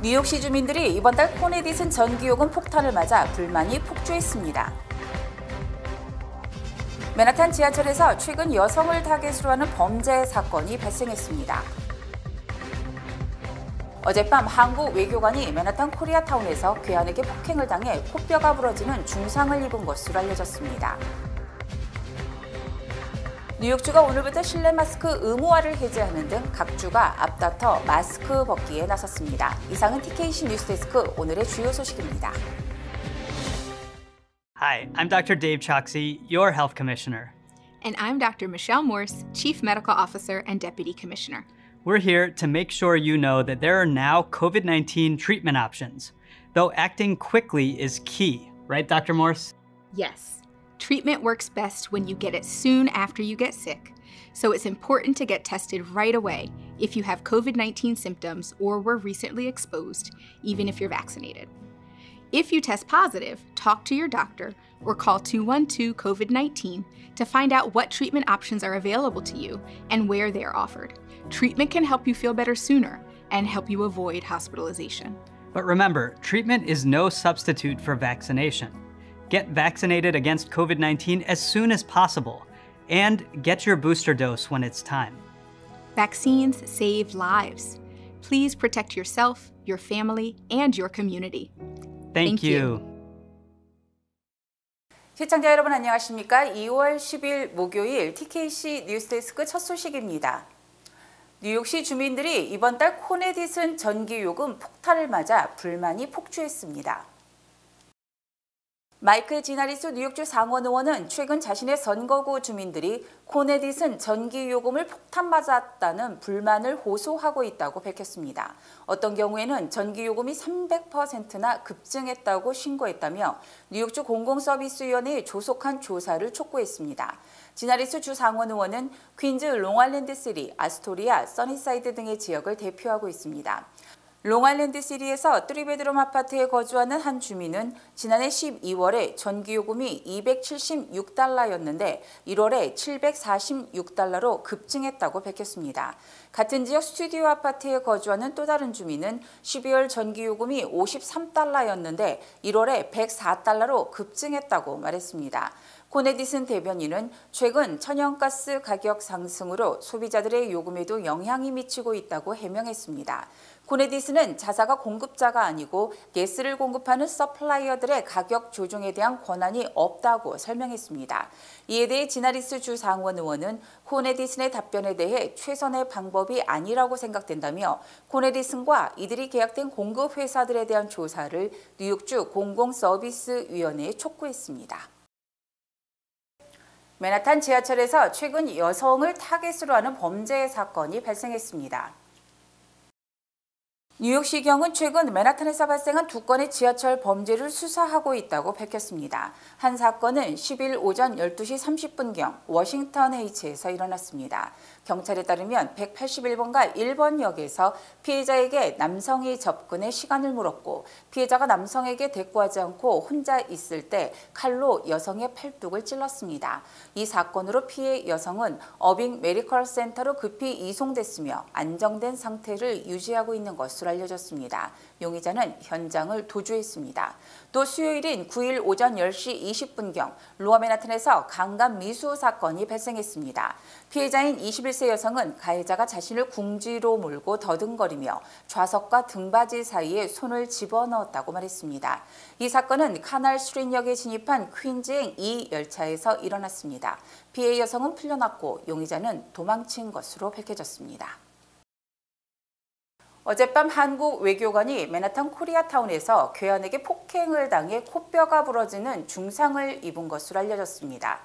뉴욕시 주민들이 이번 달 코네디슨 전기요금 폭탄을 맞아 불만이 폭주했습니다. 맨하탄 지하철에서 최근 여성을 타겟으로 하는 범죄 사건이 발생했습니다. 어젯밤 한국 외교관이 맨하탄 코리아타운에서 괴한에게 폭행을 당해 코뼈가 부러지는 중상을 입은 것으로 알려졌습니다. 뉴욕주가 오늘부터 실내 마스크 의무화를 해제하는 등 각 주가 앞다퉈 마스크 벗기에 나섰습니다. 이상은 TKC 뉴스데스크 오늘의 주요 소식입니다. Hi, I'm Dr. Dave Choksi, your Health Commissioner. And I'm Dr. Michelle Morse, Chief Medical Officer and Deputy Commissioner. We're here to make sure you know that there are now COVID-19 treatment options, though acting quickly is key, right, Dr. Morse? Yes. Treatment works best when you get it soon after you get sick, so it's important to get tested right away if you have COVID-19 symptoms or were recently exposed, even if you're vaccinated. If you test positive, talk to your doctor or call 212-COVID-19 to find out what treatment options are available to you and where they are offered. Treatment can help you feel better sooner and help you avoid hospitalization. But remember, treatment is no substitute for vaccination. Get vaccinated against COVID-19 as soon as possible, and get your booster dose when it's time. Vaccines save lives. Please protect yourself, your family, and your community. Thank you. 시청자 여러분 안녕하십니까? 2월 10일 목요일 TKC 뉴스데스크 첫 소식입니다. 뉴욕시 주민들이 이번 달 코네디슨 전기요금 폭탄을 맞아 불만이 폭주했습니다. 마이클 지나리수 뉴욕주 상원 의원은 최근 자신의 선거구 주민들이 코네디슨 전기요금을 폭탄 맞았다는 불만을 호소하고 있다고 밝혔습니다. 어떤 경우에는 전기요금이 300%나 급증했다고 신고했다며 뉴욕주 공공서비스위원회에 조속한 조사를 촉구했습니다. 지나리수 주 상원 의원은 퀸즈, 롱아일랜드시리, 아스토리아, 써니사이드 등의 지역을 대표하고 있습니다. 롱아일랜드시리에서 3베드룸 아파트에 거주하는 한 주민은 지난해 12월에 전기요금이 $276였는데 1월에 $746로 급증했다고 밝혔습니다. 같은 지역 스튜디오 아파트에 거주하는 또 다른 주민은 12월 전기요금이 $53였는데 1월에 $104로 급증했다고 말했습니다. 코네디슨 대변인은 최근 천연가스 가격 상승으로 소비자들의 요금에도 영향이 미치고 있다고 해명했습니다. 코네디슨은 자사가 공급자가 아니고 가스를 공급하는 서플라이어들의 가격 조정에 대한 권한이 없다고 설명했습니다. 이에 대해 지나리스 주 상원 의원은 코네디슨의 답변에 대해 최선의 방법이 아니라고 생각된다며 코네디슨과 이들이 계약된 공급 회사들에 대한 조사를 뉴욕주 공공서비스위원회에 촉구했습니다. 맨하탄 지하철에서 최근 여성을 타겟으로 하는 범죄 사건이 발생했습니다. 뉴욕시경은 최근 맨하탄에서 발생한 2건의 지하철 범죄를 수사하고 있다고 밝혔습니다. 한 사건은 10일 오전 12시 30분경 워싱턴 H에서 일어났습니다. 경찰에 따르면 181번가 1번역에서 피해자에게 남성이 접근해 시간을 물었고 피해자가 남성에게 대꾸하지 않고 혼자 있을 때 칼로 여성의 팔뚝을 찔렀습니다. 이 사건으로 피해 여성은 어빙 메디컬 센터로 급히 이송됐으며 안정된 상태를 유지하고 있는 것으로 알려졌습니다. 용의자는 현장을 도주했습니다. 또 수요일인 9일 오전 10시 20분경 로어 맨하탄에서 강간 미수 사건이 발생했습니다. 피해자인 21세 여성은 가해자가 자신을 궁지로 몰고 더듬거리며 좌석과 등받이 사이에 손을 집어넣었다고 말했습니다. 이 사건은 카날 스트리트역에 진입한 퀸즈행 2 열차에서 일어났습니다. 피해 여성은 풀려났고 용의자는 도망친 것으로 밝혀졌습니다. 어젯밤 한국 외교관이 맨하탄 코리아타운에서 괴한에게 폭행을 당해 코뼈가 부러지는 중상을 입은 것으로 알려졌습니다.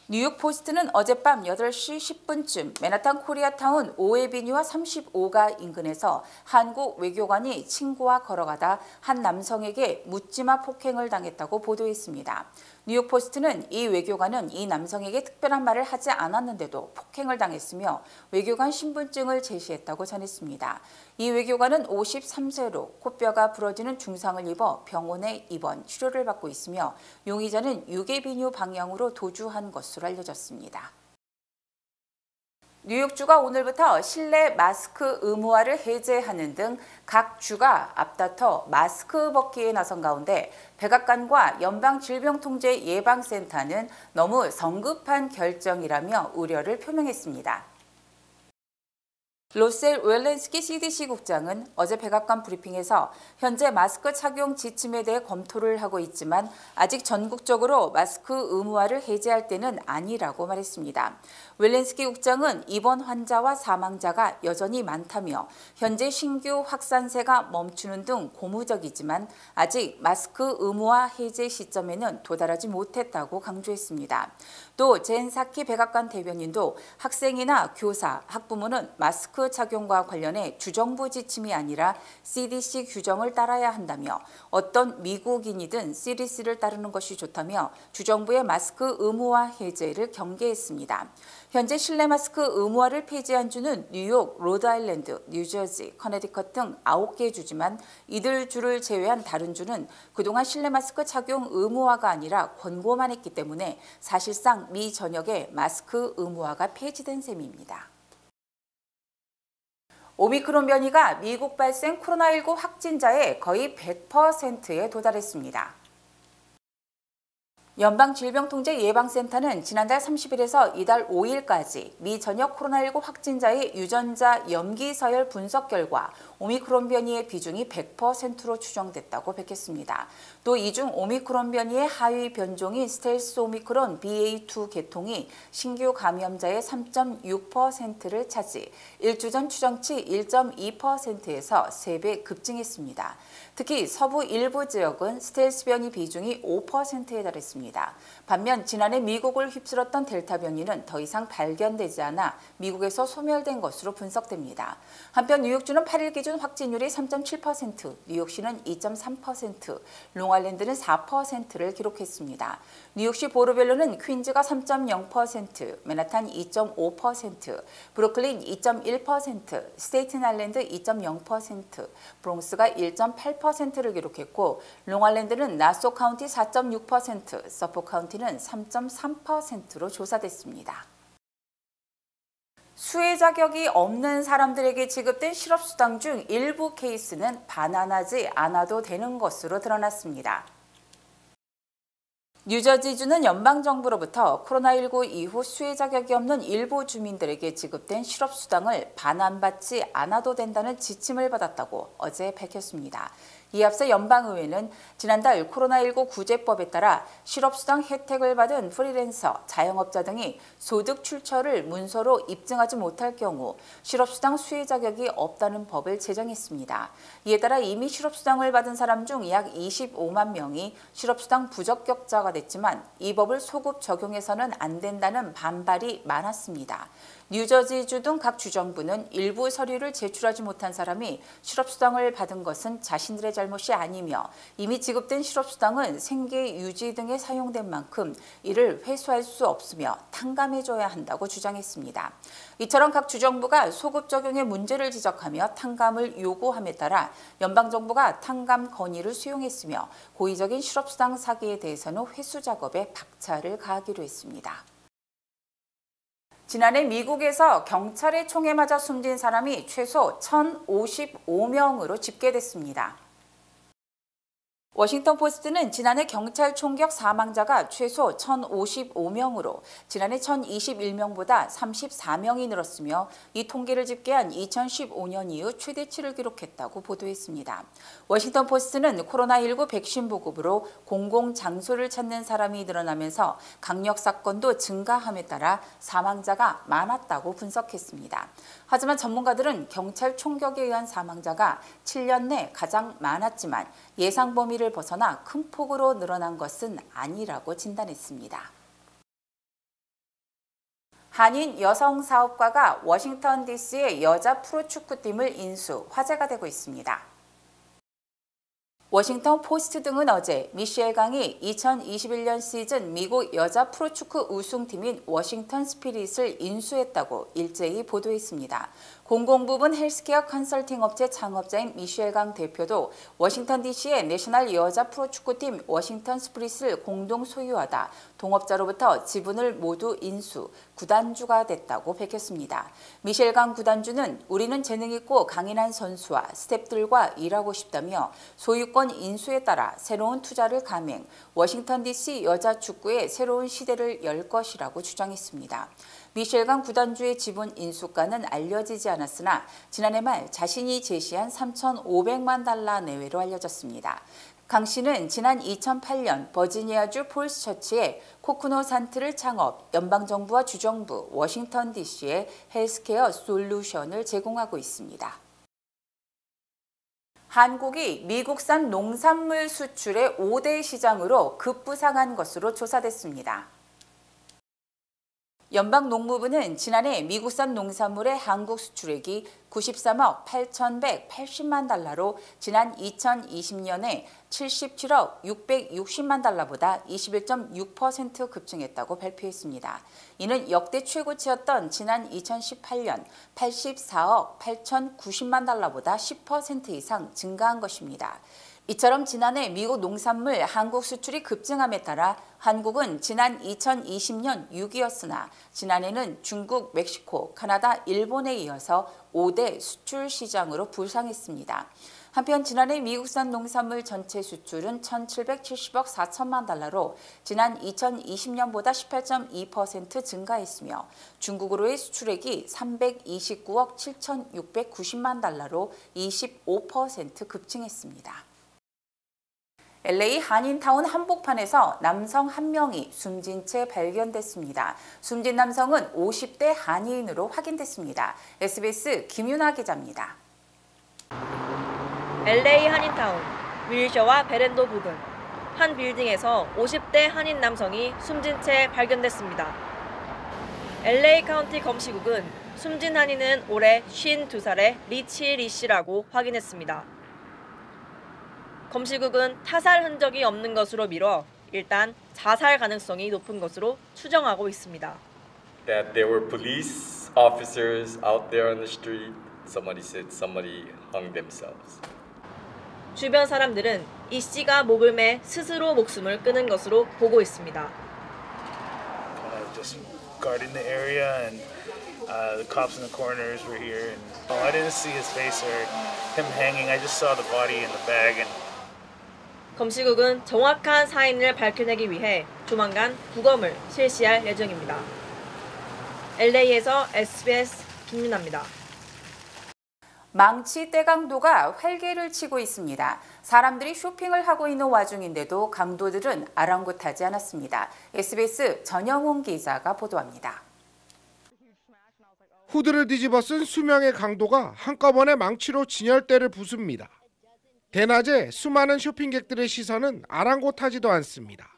뉴욕 포스트는 어젯밤 8시 10분쯤 맨하탄 코리아타운 오에비뉴와 35가 인근에서 한국 외교관이 친구와 걸어가다 한 남성에게 묻지마 폭행을 당했다고 보도했습니다. 뉴욕 포스트는 이 외교관은 이 남성에게 특별한 말을 하지 않았는데도 폭행을 당했으며 외교관 신분증을 제시했다고 전했습니다. 이 외교관은 53세로 코뼈가 부러지는 중상을 입어 병원에 입원, 치료를 받고 있으며 용의자는 유괴비뉴 방향으로 도주한 것으로 알려졌습니다. 뉴욕주가 오늘부터 실내 마스크 의무화를 해제하는 등 각 주가 앞다퉈 마스크 벗기에 나선 가운데 백악관과 연방질병통제예방센터는 너무 성급한 결정이라며 우려를 표명했습니다. 로셀 웰렌스키 CDC 국장은 어제 백악관 브리핑에서 현재 마스크 착용 지침에 대해 검토를 하고 있지만 아직 전국적으로 마스크 의무화를 해제할 때는 아니라고 말했습니다. 웰렌스키 국장은 입원 환자와 사망자가 여전히 많다며 현재 신규 확산세가 멈추는 등 고무적이지만 아직 마스크 의무화 해제 시점에는 도달하지 못했다고 강조했습니다. 또 젠 사키 백악관 대변인도 학생이나 교사, 학부모는 마스크 착용과 관련해 주정부 지침이 아니라 CDC 규정을 따라야 한다며 어떤 미국인이든 CDC를 따르는 것이 좋다며 주정부의 마스크 의무화 해제를 경계했습니다. 현재 실내 마스크 의무화를 폐지한 주는 뉴욕, 로드아일랜드, 뉴저지, 커네디컷 등 9개 주지만 이들 주를 제외한 다른 주는 그동안 실내 마스크 착용 의무화가 아니라 권고만 했기 때문에 사실상 미 전역에 마스크 의무화가 폐지된 셈입니다. 오미크론 변이가 미국 발생 코로나19 확진자의 거의 100%에 도달했습니다. 연방질병통제예방센터는 지난달 30일에서 이달 5일까지 미 전역 코로나19 확진자의 유전자 염기 서열 분석 결과 오미크론 변이의 비중이 100%로 추정됐다고 밝혔습니다. 또 이 중 오미크론 변이의 하위 변종인 스텔스 오미크론 BA2 계통이 신규 감염자의 3.6%를 차지 1주 전 추정치 1.2%에서 3배 급증했습니다. 특히 서부 일부 지역은 스텔스 변이 비중이 5%에 달했습니다. 반면 지난해 미국을 휩쓸었던 델타 변이는 더 이상 발견되지 않아 미국에서 소멸된 것으로 분석됩니다. 한편 뉴욕주는 8일 기준 확진율이 3.7%, 뉴욕시는 2.3%, 롱아일랜드는 4%를 기록했습니다. 뉴욕시 보로별로는 퀸즈가 3.0%, 맨하탄 2.5%, 브루클린 2.1%, 스테이튼 아일랜드 2.0%, 브롱스가 1.8%를 기록했고 롱아일랜드는 나소 카운티 4.6%, 서포 카운티는 3.3%로 조사됐습니다. 수혜 자격이 없는 사람들에게 지급된 실업수당 중 일부 케이스는 반환하지 않아도 되는 것으로 드러났습니다. 뉴저지주는 연방정부로부터 코로나19 이후 수혜 자격이 없는 일부 주민들에게 지급된 실업수당을 반환받지 않아도 된다는 지침을 받았다고 어제 밝혔습니다. 이에 앞서 연방의회는 지난달 코로나19 구제법에 따라 실업수당 혜택을 받은 프리랜서, 자영업자 등이 소득 출처를 문서로 입증하지 못할 경우 실업수당 수혜 자격이 없다는 법을 제정했습니다. 이에 따라 이미 실업수당을 받은 사람 중 약 25만 명이 실업수당 부적격자가 됐지만 이 법을 소급 적용해서는 안 된다는 반발이 많았습니다. 뉴저지주 등 각 주정부는 일부 서류를 제출하지 못한 사람이 실업수당을 받은 것은 자신들의 잘못이 아니며 이미 지급된 실업수당은 생계 유지 등에 사용된 만큼 이를 회수할 수 없으며 탕감해줘야 한다고 주장했습니다. 이처럼 각 주정부가 소급 적용의 문제를 지적하며 탕감을 요구함에 따라 연방정부가 탕감 건의를 수용했으며 고의적인 실업수당 사기에 대해서는 회수 작업에 박차를 가하기로 했습니다. 지난해 미국에서 경찰의 총에 맞아 숨진 사람이 최소 1,055명으로 집계됐습니다. 워싱턴 포스트는 지난해 경찰 총격 사망자가 최소 1,055명으로 지난해 1,021명보다 34명이 늘었으며 이 통계를 집계한 2015년 이후 최대치를 기록했다고 보도했습니다. 워싱턴 포스트는 코로나19 백신 보급으로 공공장소를 찾는 사람이 늘어나면서 강력 사건도 증가함에 따라 사망자가 많았다고 분석했습니다. 하지만 전문가들은 경찰 총격에 의한 사망자가 7년 내 가장 많았지만 예상 범위를 벗어나 큰 폭으로 늘어난 것은 아니라고 진단했습니다. 한인 여성 사업가가 워싱턴 DC의 여자 프로축구팀을 인수, 화제가 되고 있습니다. 워싱턴 포스트 등은 어제 미셸 강이 2021년 시즌 미국 여자 프로축구 우승팀인 워싱턴 스피릿을 인수했다고 일제히 보도했습니다. 공공부문 헬스케어 컨설팅 업체 창업자인 미셸 강 대표도 워싱턴 DC의 내셔널 여자 프로축구팀 워싱턴 스피릿을 공동 소유하다 동업자로부터 지분을 모두 인수, 구단주가 됐다고 밝혔습니다. 미셸강 구단주는 우리는 재능 있고 강인한 선수와 스태프들과 일하고 싶다며 소유권 인수에 따라 새로운 투자를 감행, 워싱턴 DC 여자 축구의 새로운 시대를 열 것이라고 주장했습니다. 미셸강 구단주의 지분 인수가는 알려지지 않았으나 지난해 말 자신이 제시한 3,500만 달러 내외로 알려졌습니다. 강 씨는 지난 2008년 버지니아주 폴스처치에 코크노 산트를 창업, 연방정부와 주정부, 워싱턴 DC에 헬스케어 솔루션을 제공하고 있습니다. 한국이 미국산 농산물 수출의 5대 시장으로 급부상한 것으로 조사됐습니다. 연방농무부는 지난해 미국산 농산물의 한국 수출액이 93억 8,180만 달러로 지난 2020년에 77억 660만 달러보다 21.6% 급증했다고 발표했습니다. 이는 역대 최고치였던 지난 2018년 84억 8,090만 달러보다 10% 이상 증가한 것입니다. 이처럼 지난해 미국 농산물 한국 수출이 급증함에 따라 한국은 지난 2020년 6위였으나 지난해는 중국, 멕시코, 카나다, 일본에 이어서 5대 수출 시장으로 부상했습니다. 한편 지난해 미국산 농산물 전체 수출은 1,770억 4천만 달러로 지난 2020년보다 18.2% 증가했으며 중국으로의 수출액이 329억 7,690만 달러로 25% 급증했습니다. LA 한인타운 한복판에서 남성 한 명이 숨진 채 발견됐습니다. 숨진 남성은 50대 한인으로 확인됐습니다. SBS 김윤아 기자입니다. LA 한인타운, 윌셔와 베렌도 부근 한 빌딩에서 50대 한인 남성이 숨진 채 발견됐습니다. LA 카운티 검시국은 숨진 한인은 올해 52살의 리치 리 씨라고 확인했습니다. 검시국은 타살 흔적이 없는 것으로 미뤄 일단 자살 가능성이 높은 것으로 추정하고 있습니다. That there were police officers out there on the street. Somebody said somebody hung themselves. 주변 사람들은 이 씨가 목을 매 스스로 목숨을 끊은 것으로 보고 있습니다. Just guarding the area and the cops in the corners were here. And I didn't see his face or him hanging. I just saw the body in the bag and 검시국은 정확한 사인을 밝혀내기 위해 조만간 부검을 실시할 예정입니다. LA에서 SBS 김윤아입니다. 망치 떼강도가 활개를 치고 있습니다. 사람들이 쇼핑을 하고 있는 와중인데도 강도들은 아랑곳하지 않았습니다. SBS 전영훈 기자가 보도합니다. 후드를 뒤집어 쓴 수명의 강도가 한꺼번에 망치로 진열대를 부숩니다. 대낮에 수많은 쇼핑객들의 시선은 아랑곳하지도 않습니다.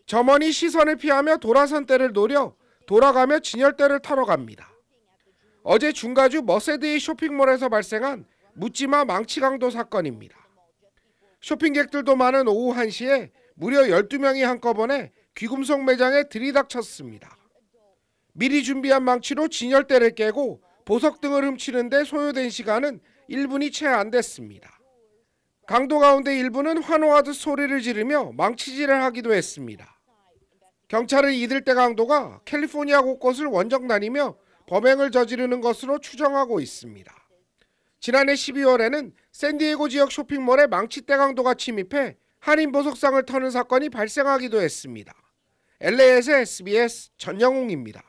점원이 시선을 피하며 돌아선 때를 노려 돌아가며 진열대를 털어 갑니다. 어제 중가주 머세드의 쇼핑몰에서 발생한 묻지마 망치 강도 사건입니다. 쇼핑객들도 많은 오후 1시에 무려 12명이 한꺼번에 귀금속 매장에 들이닥쳤습니다. 미리 준비한 망치로 진열대를 깨고 보석 등을 훔치는 데 소요된 시간은 1분이 채 안 됐습니다. 강도 가운데 일부는 환호하듯 소리를 지르며 망치질을 하기도 했습니다. 경찰은 이들대 강도가 캘리포니아 곳곳을 원정 다니며 범행을 저지르는 것으로 추정하고 있습니다. 지난해 12월에는 샌디에고 지역 쇼핑몰에 망치대 강도가 침입해 한인 보석상을 터는 사건이 발생하기도 했습니다. LA에서 SBS 전영웅입니다.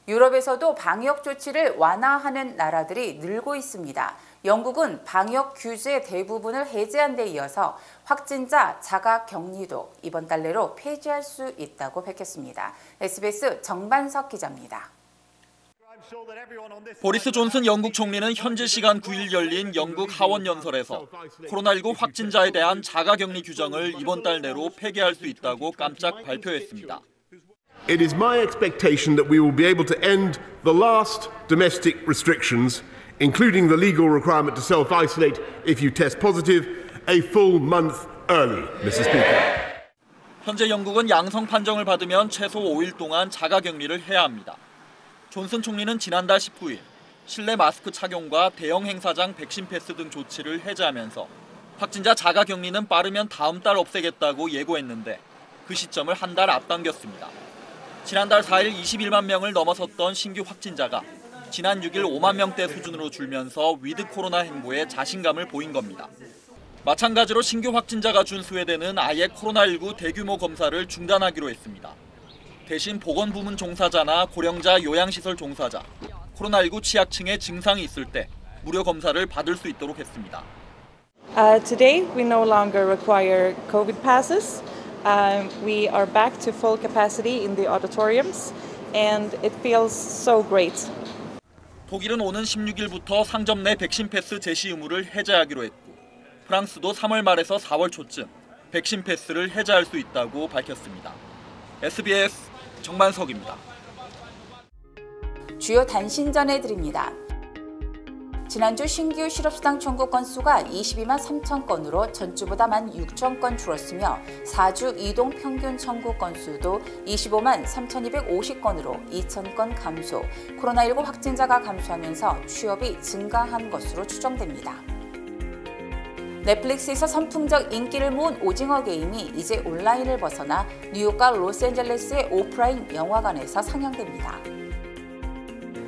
유럽에서도 방역 조치를 완화하는 나라들이 늘고 있습니다. 영국은 방역 규제 대부분을 해제한 데 이어서 확진자 자가 격리도 이번 달 내로 폐지할 수 있다고 밝혔습니다. SBS 정반석 기자입니다. 보리스 존슨 영국 총리는 현지 시간 9일 열린 영국 하원 연설에서 코로나19 확진자에 대한 자가격리 규정을 이번 달 내로 폐기할 수 있다고 깜짝 발표했습니다. It is my expectation that we will be able to end the last domestic restrictions, including the legal requirement to self-isolate if you test positive, a full month early, Mr. Speaker. 현재 영국은 양성 판정을 받으면 최소 5일 동안 자가격리를 해야 합니다. 존슨 총리는 지난달 19일 실내 마스크 착용과 대형 행사장 백신 패스 등 조치를 해제하면서 확진자 자가격리는 빠르면 다음 달 없애겠다고 예고했는데 그 시점을 한 달 앞당겼습니다. 지난달 4일 21만 명을 넘어섰던 신규 확진자가 지난 6일 5만 명대 수준으로 줄면서 위드 코로나 행보에 자신감을 보인 겁니다. 마찬가지로 신규 확진자가 준 스웨덴은 아예 코로나19 대규모 검사를 중단하기로 했습니다. 대신 보건부문 종사자나 고령자 요양시설 종사자, 코로나19 취약층의 증상이 있을 때 무료 검사를 받을 수 있도록 했습니다. Today we no longer require COVID passes. We are back to full capacity in the auditoriums and it feels so great. 독일은 오는 16일부터 상점 내 백신 패스 제시 의무를 해제하기로 했고 프랑스도 3월 말에서 4월 초쯤 백신 패스를 해제할 수 있다고 밝혔습니다. SBS 정만석입니다. 주요 단신 전해드립니다. 지난주 신규 실업수당 청구 건수가 22만 3천 건으로 전주보다 16,000건 줄었으며 4주 이동 평균 청구 건수도 25만 3,250건으로 2,000건 감소, 코로나19 확진자가 감소하면서 취업이 증가한 것으로 추정됩니다. 넷플릭스에서 선풍적 인기를 모은 오징어 게임이 이제 온라인을 벗어나 뉴욕과 로스앤젤레스의 오프라인 영화관에서 상영됩니다.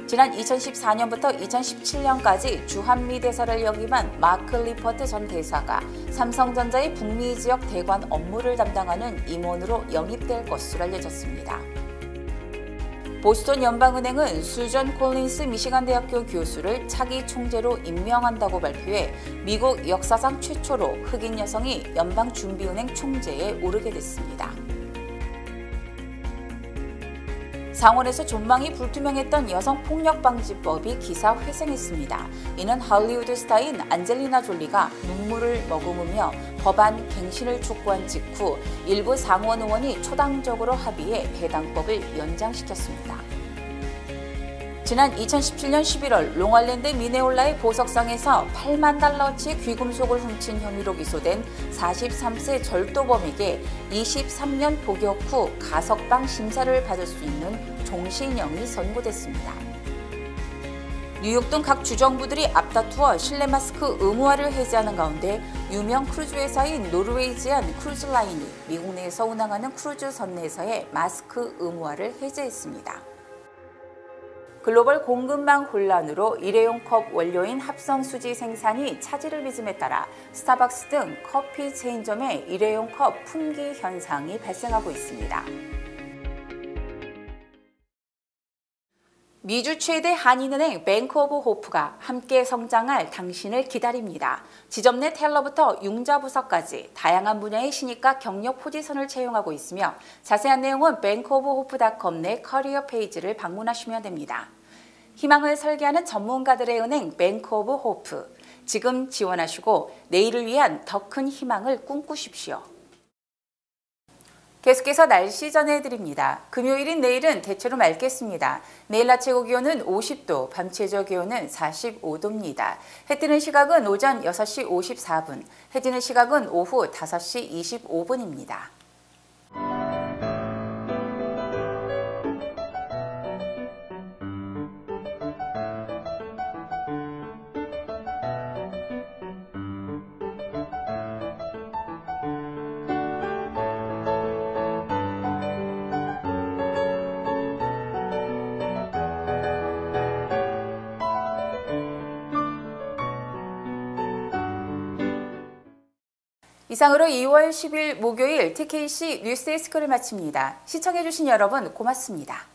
지난 2014년부터 2017년까지 주한미 대사를 역임한 마크 리퍼트 전 대사가 삼성전자의 북미 지역 대관 업무를 담당하는 임원으로 영입될 것으로 알려졌습니다. 보스턴 연방은행은 수전 콜린스 미시간대학교 교수를 차기 총재로 임명한다고 발표해 미국 역사상 최초로 흑인 여성이 연방준비은행 총재에 오르게 됐습니다. 상원에서 존망이 불투명했던 여성폭력방지법이 기사회생했습니다. 이는 할리우드 스타인 안젤리나 졸리가 눈물을 머금으며 법안 갱신을 촉구한 직후 일부 상원 의원이 초당적으로 합의해 해당법을 연장시켰습니다. 지난 2017년 11월 롱아일랜드 미네올라의 보석상에서 8만 달러치 귀금속을 훔친 혐의로 기소된 43세 절도범에게 23년 복역 후 가석방 심사를 받을 수 있는 종신형이 선고됐습니다. 뉴욕 등 각 주정부들이 앞다투어 실내 마스크 의무화를 해제하는 가운데 유명 크루즈 회사인 노르웨이지안 크루즈라인이 미국 내에서 운항하는 크루즈 선내에서의 마스크 의무화를 해제했습니다. 글로벌 공급망 혼란으로 일회용 컵 원료인 합성수지 생산이 차질을 빚음에 따라 스타벅스 등 커피 체인점에 일회용 컵 품귀 현상이 발생하고 있습니다. 미주 최대 한인은행 뱅크 오브 호프가 함께 성장할 당신을 기다립니다. 지점 내 텔러부터 융자부서까지 다양한 분야의 신입과 경력 포지션을 채용하고 있으며 자세한 내용은 bankoofhope.com 내 커리어 페이지를 방문하시면 됩니다. 희망을 설계하는 전문가들의 은행 뱅크 오브 호프. 지금 지원하시고 내일을 위한 더 큰 희망을 꿈꾸십시오. 계속해서 날씨 전해드립니다. 금요일인 내일은 대체로 맑겠습니다. 내일 낮 최고 기온은 50도, 밤 최저 기온은 45도입니다. 해 뜨는 시각은 오전 6시 54분, 해 지는 시각은 오후 5시 25분입니다. 이상으로 2월 10일 목요일 TKC 뉴스데스크를 마칩니다. 시청해주신 여러분 고맙습니다.